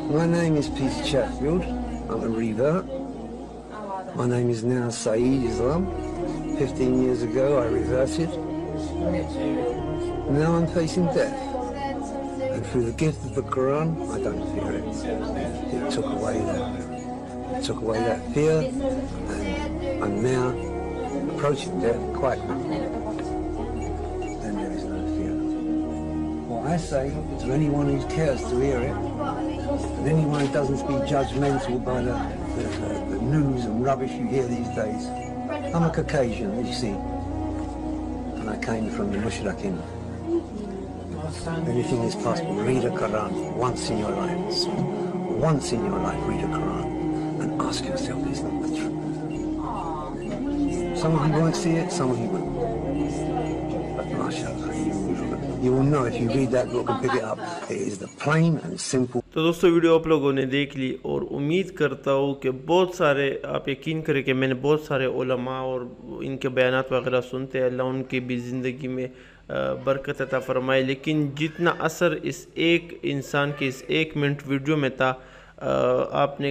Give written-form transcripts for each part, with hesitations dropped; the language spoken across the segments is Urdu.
My name is Peter Chatfield. I'm a revert. My name is now Saeed Islam. 15 years ago I reverted. Now I'm facing death. And through the gift of the Quran, I don't fear it. It took away that fear, and I'm now approaching death quite quickly. And there is no fear. What I say to anyone who cares to hear it, and anyone who doesn't be judgmental by the news and rubbish you hear these days, I'm a Caucasian, as you see, and I came from the Mushrakin. Anything is possible. Read a Quran once in your life. Once in your life, read a Quran and ask yourself, is that the truth? Some of you won't see it, some of you will. But mashallah, you will know if you read that book and pick it up. It is the plain and simple. تو دوستو ویڈیو آپ لوگوں نے دیکھ لی اور امید کرتا ہوں کہ بہت سارے آپ یقین کریں کہ میں نے بہت سارے علماء اور ان کے بیانات وغیرہ سنتے ہیں. اللہ ان کی بھی زندگی میں برکت عطا فرمائے. لیکن جتنا اثر اس ایک انسان کے اس 1 منٹ ویڈیو میں تھا آپ نے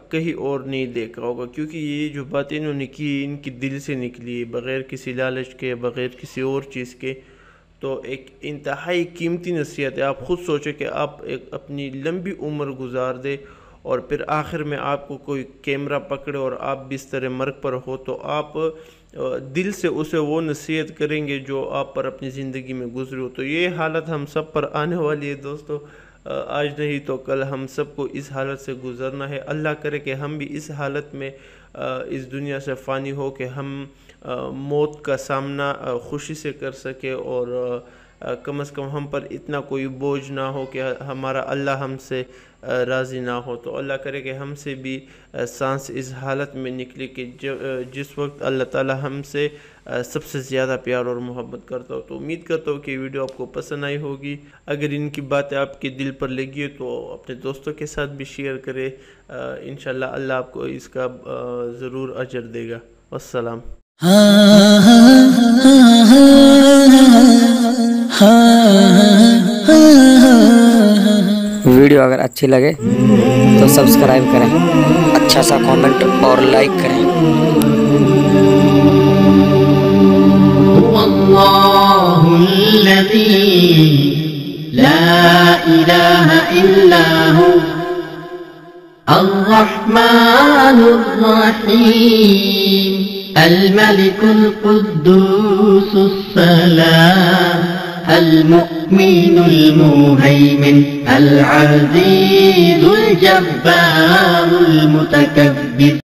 کہیں اور نہیں دیکھا ہوگا, کیونکہ یہ جو باتیں انہوں نے کی ان کی دل سے نکلی بغیر کسی لالچ کے, بغیر کسی اور چیز کے. تو ایک انتہائی قیمتی نصیحت ہے. آپ خود سوچیں کہ آپ ایک اپنی لمبی عمر گزار دے اور پھر آخر میں آپ کو کوئی کیمرہ پکڑے اور آپ بستر مرگ پر ہو, تو آپ دل سے اسے وہ نصیحت کریں گے جو آپ پر اپنی زندگی میں گزری ہو. تو یہ حالت ہم سب پر آنے والی ہے دوستو, آج نہیں تو کل ہم سب کو اس حالت سے گزرنا ہے. اللہ کرے کہ ہم بھی اس حالت میں اس دنیا سے فانی ہو کہ ہم موت کا سامنا خوشی سے کر سکے, اور کم از کم ہم پر اتنا کوئی بوجھ نہ ہو کہ ہمارا اللہ ہم سے راضی نہ ہو. تو اللہ کرے کہ ہم سے بھی سانس اس حالت میں نکلے کہ جس وقت اللہ تعالی ہم سے سب سے زیادہ پیار اور محبت کرتا ہو. تو امید کرتا ہوں کہ یہ ویڈیو آپ کو پسند آئی ہوگی. اگر ان کی باتیں آپ کے دل پر لگی ہے تو اپنے دوستوں کے ساتھ بھی شیئر کرے. انشاءاللہ اللہ آپ کو اس کا ضرور اجر دے گا. والسلام. ویڈیو اگر اچھی لگے تو سبسکرائب کریں, اچھا سا کامنٹ اور لائک کریں. اللہ الذی لا الہ الا ہو الرحمن الرحیم الملك القدوس السلام المؤمن المهيمن العزيز الجبار المتكبر.